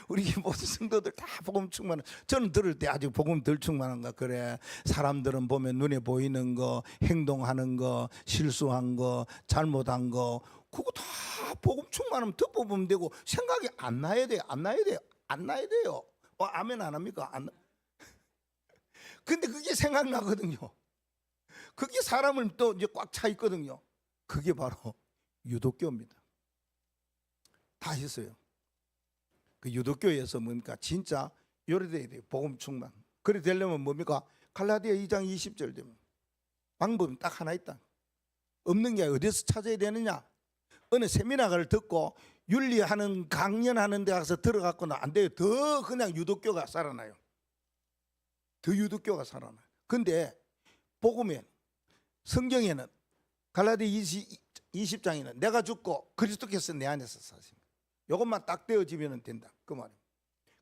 우리 모든 성도들 다 복음 충만해. 저는 들을 때 아직 복음 덜 충만한가 그래. 사람들은 보면 눈에 보이는 거, 행동하는 거, 실수한 거, 잘못한 거 그거 다 복음 충만하면 더 뽑으면 되고 생각이 안 나야 돼요. 안 나야 돼요. 안 나야 돼요. 아멘 안 합니까? 안. 근데 그게 생각나거든요. 그게 사람을 또 이제 꽉 차 있거든요. 그게 바로 유독교입니다. 다 했어요. 그 유독교에서 뭡니까? 진짜 요래돼야 돼요. 복음 충만. 그래 되려면 뭡니까? 갈라디아 2장 20절 되면 방법이 딱 하나 있다. 없는 게 어디서 찾아야 되느냐? 어느 세미나를 듣고 윤리하는 강연하는 데 가서 들어갔거나 안 돼요. 더 그냥 유독교가 살아나요. 더 유독교가 살아나요. 근데 복음에 성경에는 갈라디아 20장에는 내가 죽고 그리스도께서 내 안에서 사십니다. 이것만 딱 되어지면 된다. 그 말이에요.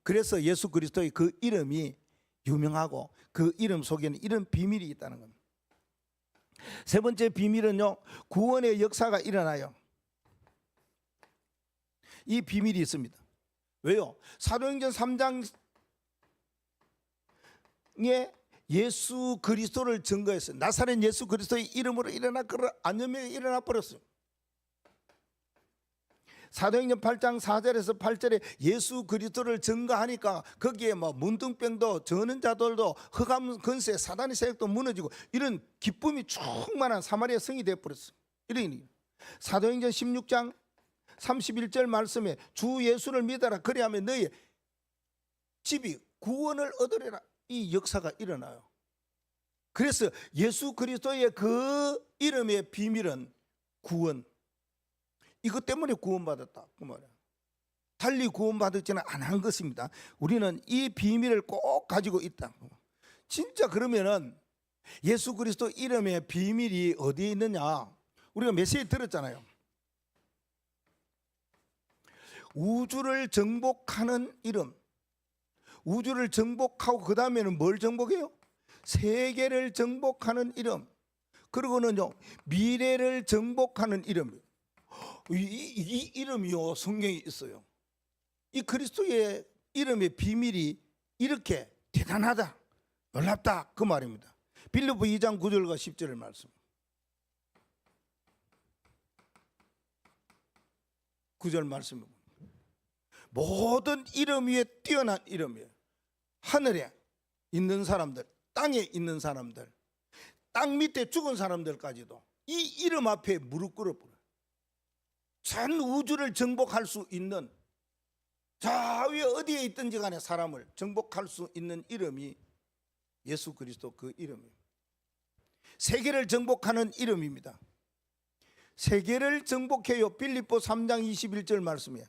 그래서 예수 그리스도의 그 이름이 유명하고 그 이름 속에는 이런 비밀이 있다는 겁니다. 세 번째 비밀은요, 구원의 역사가 일어나요. 이 비밀이 있습니다. 왜요? 사도행전 3장에 예수 그리스도를 증거했어요. 나사렛 예수 그리스도의 이름으로 일어나 그런 안염병이 일어나 버렸어요. 사도행전 8장 4절에서 8절에 예수 그리스도를 증거하니까 거기에 뭐 문둥병도 저는 자들도 흑암 근세 사단의 세력도 무너지고 이런 기쁨이 충만한 사마리아 성이 되어 버렸어요. 이런 일이. 사도행전 16장 31절 말씀에 주 예수를 믿어라 그리하면 너희 집이 구원을 얻으리라. 이 역사가 일어나요. 그래서 예수 그리스도의 그 이름의 비밀은 구원. 이것 때문에 구원받았다 그 말이야. 달리 구원받았지는 않은 것입니다. 우리는 이 비밀을 꼭 가지고 있다. 진짜 그러면은 예수 그리스도 이름의 비밀이 어디에 있느냐? 우리가 메시지 들었잖아요. 우주를 정복하는 이름. 우주를 정복하고 그 다음에는 뭘 정복해요? 세계를 정복하는 이름. 그리고는요 미래를 정복하는 이름. 이 이름이요 성경에 있어요. 이 그리스도의 이름의 비밀이 이렇게 대단하다, 놀랍다 그 말입니다. 빌립보 2장 9절과 10절의 말씀. 9절 말씀입니다. 모든 이름 위에 뛰어난 이름이에요. 하늘에 있는 사람들, 땅에 있는 사람들, 땅 밑에 죽은 사람들까지도 이 이름 앞에 무릎 꿇어버려요. 전 우주를 정복할 수 있는, 저 위에 어디에 있든지 간에 사람을 정복할 수 있는 이름이 예수 그리스도 그 이름이에요. 세계를 정복하는 이름입니다. 세계를 정복해요. 빌립보 3장 21절 말씀이에요.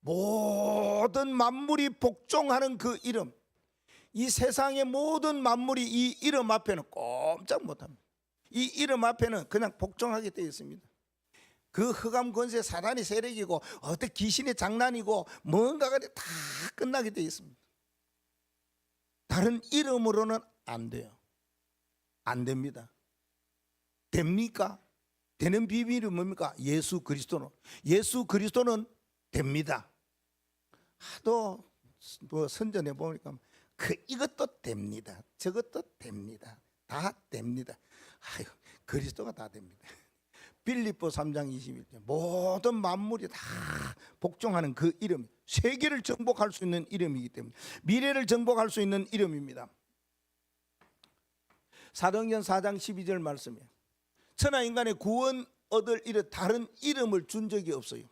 모든 만물이 복종하는 그 이름. 이 세상의 모든 만물이 이 이름 앞에는 꼼짝 못합니다. 이 이름 앞에는 그냥 복종하게 되어 있습니다. 그 흑암 권세 사단의 세력이고 어떤 귀신의 장난이고 뭔가가 다 끝나게 되어 있습니다. 다른 이름으로는 안 돼요. 안 됩니다. 됩니까? 되는 비밀이 뭡니까? 예수 그리스도는. 예수 그리스도는 됩니다. 하도 뭐 선전해 보니까 이것도 됩니다. 저것도 됩니다. 다 됩니다. 아유, 그리스도가 다 됩니다. 빌립보 3장 21절 모든 만물이 다 복종하는 그 이름, 세계를 정복할 수 있는 이름이기 때문에, 미래를 정복할 수 있는 이름입니다. 사도행전 4장 12절 말씀이에요. 천하 인간의 구원 얻을 다른 이름을 준 적이 없어요.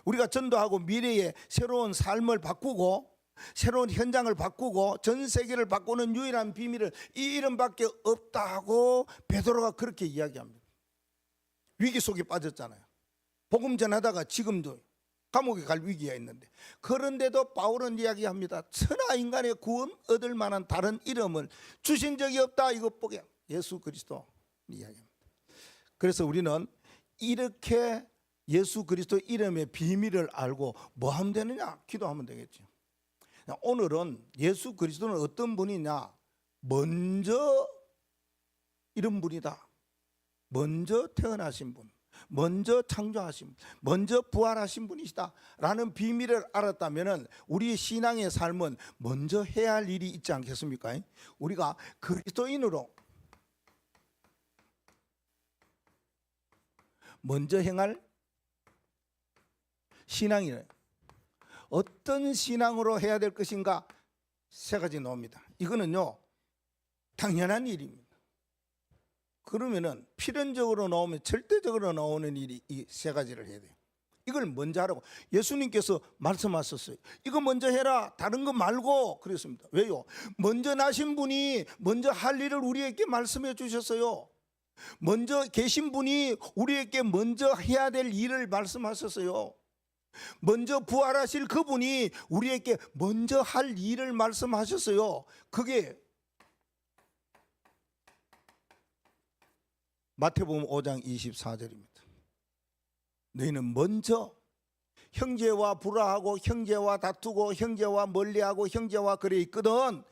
우리가 전도하고 미래의 새로운 삶을 바꾸고 새로운 현장을 바꾸고 전 세계를 바꾸는 유일한 비밀은 이 이름밖에 없다고 베드로가 그렇게 이야기합니다. 위기 속에 빠졌잖아요. 복음 전하다가 지금도 감옥에 갈 위기가 있는데, 그런데도 바울은 이야기합니다. 천하 인간의 구원 얻을 만한 다른 이름을 주신 적이 없다. 이거 보게 예수 그리스도 이야기합니다. 그래서 우리는 이렇게 예수 그리스도 이름의 비밀을 알고 뭐 하면 되느냐? 기도하면 되겠죠. 오늘은 예수 그리스도는 어떤 분이냐? 먼저 이런 분이다. 먼저 태어나신 분, 먼저 창조하신 분, 먼저 부활하신 분이시다 라는 비밀을 알았다면 우리의 신앙의 삶은 먼저 해야 할 일이 있지 않겠습니까? 우리가 그리스도인으로 먼저 행할 신앙이에요. 어떤 신앙으로 해야 될 것인가? 세 가지 나옵니다. 이거는요 당연한 일입니다. 그러면은 필연적으로 나오면 절대적으로 나오는 일이 이 세 가지를 해야 돼요. 이걸 먼저 하라고 예수님께서 말씀하셨어요. 이거 먼저 해라, 다른 거 말고 그랬습니다. 왜요? 먼저 나신 분이 먼저 할 일을 우리에게 말씀해 주셨어요. 먼저 계신 분이 우리에게 먼저 해야 될 일을 말씀하셨어요. 먼저 부활하실 그분이 우리에게 먼저 할 일을 말씀하셨어요. 그게 마태복음 5장 24절입니다. 너희는 먼저 형제와 불화하고 형제와 다투고 형제와 멀리하고 형제와 그래 있거든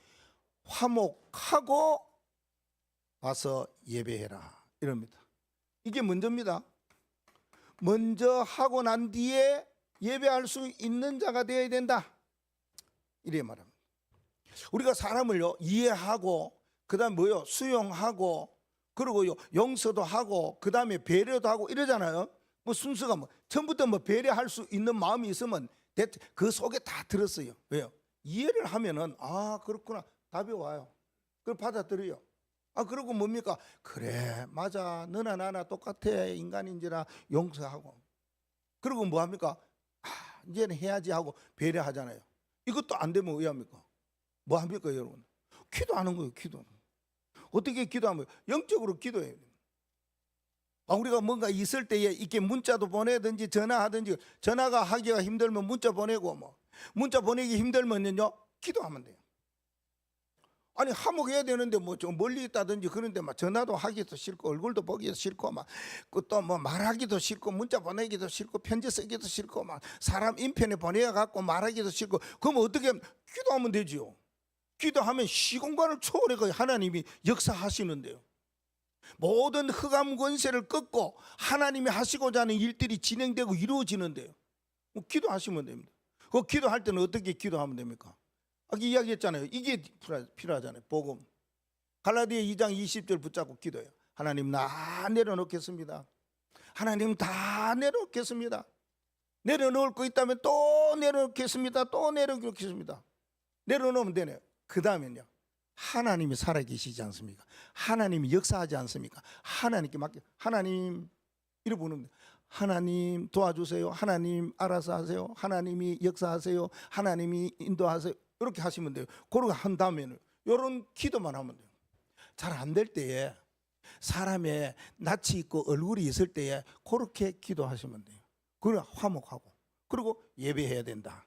화목하고 와서 예배해라 이럽니다. 이게 먼저입니다. 먼저 하고 난 뒤에 예배할 수 있는 자가 되어야 된다 이래 말합니다. 우리가 사람을요 이해하고 그 다음 뭐요 수용하고 그리고요 용서도 하고 그 다음에 배려도 하고 이러잖아요. 뭐 순서가 뭐 처음부터 뭐 배려할 수 있는 마음이 있으면 그 속에 다 들었어요. 왜요? 이해를 하면은 아 그렇구나 답이 와요. 그걸 받아들여요. 아 그리고 뭡니까? 그래 맞아 너나 나나 똑같아 인간인지라 용서하고 그리고 뭐 합니까? 아 이제는 해야지 하고 배려하잖아요. 이것도 안 되면 왜 합니까? 뭐 합니까 여러분? 기도하는 거예요. 기도. 어떻게 기도하면 영적으로 기도해요. 우리가 뭔가 있을 때에 이렇게 문자도 보내든지 전화하든지 전화가 하기가 힘들면 문자 보내고 뭐 문자 보내기 힘들면요 기도하면 돼요. 아니 화목해야 되는데 뭐 좀 멀리 있다든지 그런데 막 전화도 하기도 싫고 얼굴도 보기도 싫고 막 또 뭐 말하기도 싫고 문자 보내기도 싫고 편지 쓰기도 싫고 막 사람 인편에 보내야 갖고 말하기도 싫고 그러면 어떻게 하면 기도하면 되지요. 기도하면 시공간을 초월해 하나님이 역사하시는데요. 모든 흑암 권세를 꺾고 하나님이 하시고자 하는 일들이 진행되고 이루어지는데요. 뭐 기도하시면 됩니다. 그 기도할 때는 어떻게 기도하면 됩니까? 아까 이야기했잖아요. 이게 필요하잖아요. 복음. 갈라디아 2장 20절 붙잡고 기도해요. 하나님 나 내려놓겠습니다. 하나님 다 내려놓겠습니다. 내려놓을 거 있다면 또 내려놓겠습니다. 또 내려놓겠습니다. 내려놓으면 되네요. 그 다음엔요. 하나님이 살아계시지 않습니까? 하나님이 역사하지 않습니까? 하나님께 맡겨. 하나님 이렇게 부르는 거예요. 하나님 도와주세요. 하나님 알아서 하세요. 하나님이 역사하세요. 하나님이 인도하세요. 이렇게 하시면 돼요. 그렇게 한 다음에는 이런 기도만 하면 돼요. 잘 안 될 때에 사람의 낯이 있고 얼굴이 있을 때에 그렇게 기도하시면 돼요. 그리고 화목하고 그리고 예배해야 된다.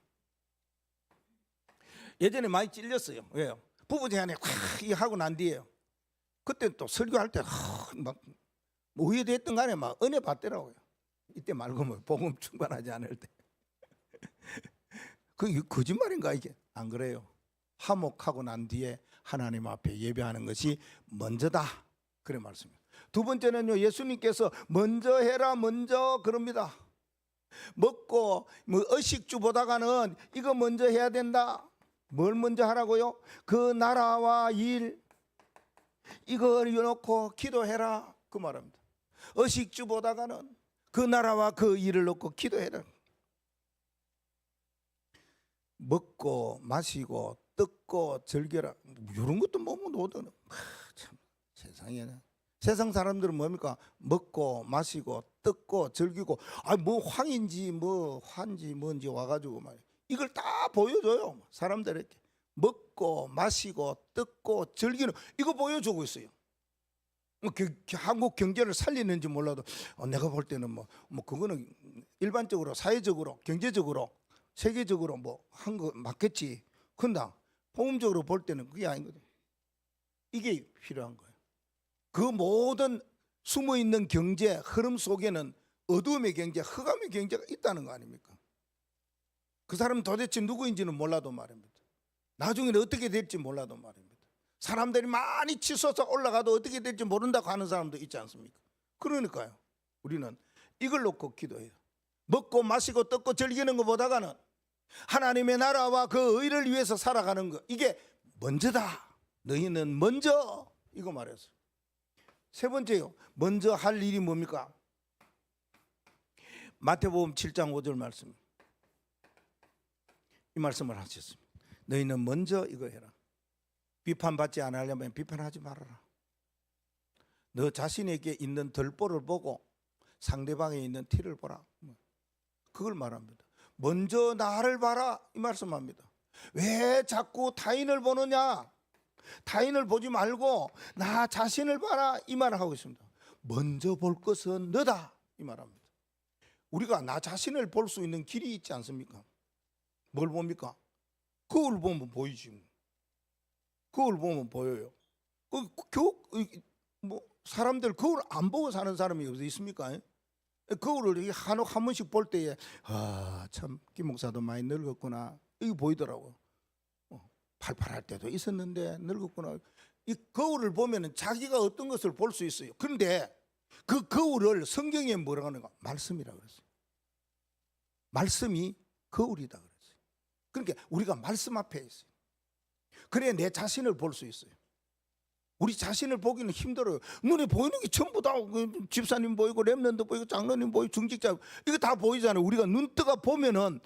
예전에 많이 찔렸어요. 왜요? 부부제안에 확 하고 난 뒤에요. 그때 또 설교할 때 막 뭐 의외됐던 간에 막 은혜 받더라고요. 이때 말고 뭐 복음 충만하지 않을 때. 그게 거짓말인가 이게? 안 그래요. 화목하고 난 뒤에 하나님 앞에 예배하는 것이 먼저다. 그래 말씀입니다. 두 번째는요. 예수님께서 먼저 해라 먼저 그럽니다. 먹고 뭐 의식주 보다가는 이거 먼저 해야 된다. 뭘 먼저 하라고요? 그 나라와 일 이걸 놓고 기도해라 그 말입니다. 의식주 보다가는 그 나라와 그 일을 놓고 기도해라. 먹고 마시고 뜯고 즐겨라 이런 것도 못하는 참 세상에는. 세상 사람들은 뭡니까? 먹고 마시고 뜯고 즐기고 뭐 황인지 뭐 환지 뭔지 와가지고 말이야 이걸 다 보여줘요. 사람들에게 먹고 마시고 뜯고 즐기는 이거 보여주고 있어요. 한국 경제를 살리는지 몰라도 내가 볼 때는 뭐 그거는 일반적으로 사회적으로 경제적으로 세계적으로 뭐 한 거 맞겠지. 근데 보험적으로 볼 때는 그게 아니거든. 이게 필요한 거예요. 그 모든 숨어있는 경제 흐름 속에는 어두움의 경제, 흑암의 경제가 있다는 거 아닙니까? 그 사람은 도대체 누구인지는 몰라도 말입니다. 나중에는 어떻게 될지 몰라도 말입니다. 사람들이 많이 치솟아 올라가도 어떻게 될지 모른다고 하는 사람도 있지 않습니까? 그러니까요 우리는 이걸 놓고 기도해요. 먹고 마시고 뜯고 즐기는 것보다는 하나님의 나라와 그 의를 위해서 살아가는 것 이게 먼저다. 너희는 먼저 이거 말했어요. 세 번째요. 먼저 할 일이 뭡니까? 마태복음 7장 5절 말씀. 이 말씀을 하셨습니다. 너희는 먼저 이거 해라. 비판받지 않으려면 비판하지 말아라. 너 자신에게 있는 덜보를 보고 상대방에 있는 티를 보라. 그걸 말합니다. 먼저 나를 봐라 이 말씀합니다. 왜 자꾸 타인을 보느냐? 타인을 보지 말고 나 자신을 봐라 이 말을 하고 있습니다. 먼저 볼 것은 너다 이 말합니다. 우리가 나 자신을 볼 수 있는 길이 있지 않습니까? 뭘 봅니까? 거울 보면 보이지. 거울 보면 보여요. 뭐 사람들 거울 안 보고 사는 사람이 어디 있습니까? 거울을 한 번씩 볼 때에 참 김 목사도 많이 늙었구나 이거 보이더라고요. 팔팔할 때도 있었는데 늙었구나. 이 거울을 보면은 자기가 어떤 것을 볼 수 있어요. 그런데 그 거울을 성경에 뭐라고 하는가? 말씀이라고 그랬어요. 말씀이 거울이다 그랬어요. 그러니까 우리가 말씀 앞에 있어요. 그래야 내 자신을 볼 수 있어요. 우리 자신을 보기는 힘들어요. 눈에 보이는 게 전부 다 집사님 보이고 렘넌트 보이고 장로님 보이고 중직자 이거 다 보이잖아요. 우리가 눈 뜨가 보면은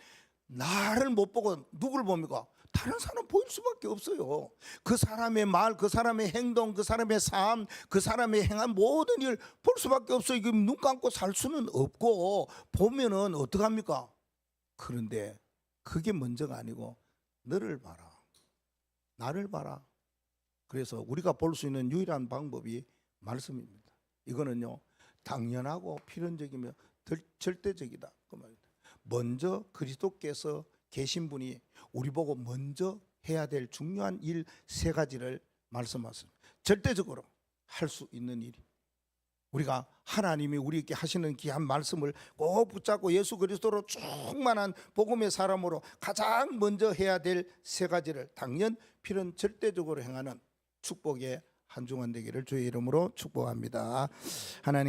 나를 못 보고 누굴 봅니까? 다른 사람 보일 수밖에 없어요. 그 사람의 말, 그 사람의 행동, 그 사람의 삶, 그 사람의 행한 모든 일 볼 수밖에 없어요. 눈 감고 살 수는 없고 보면은 어떡합니까? 그런데 그게 먼저가 아니고 너를 봐라. 나를 봐라. 그래서 우리가 볼 수 있는 유일한 방법이 말씀입니다. 이거는요 당연하고 필연적이며 절대적이다 그 말입니다. 먼저 그리스도께서 계신 분이 우리 보고 먼저 해야 될 중요한 일 세 가지를 말씀하셨습니다. 절대적으로 할 수 있는 일이 우리가 하나님이 우리에게 하시는 귀한 말씀을 꼭 붙잡고 예수 그리스도로 충만한 복음의 사람으로 가장 먼저 해야 될 세 가지를 당연 필연 절대적으로 행하는 축복의 한 주간 되기를 주의 이름으로 축복합니다. 하나님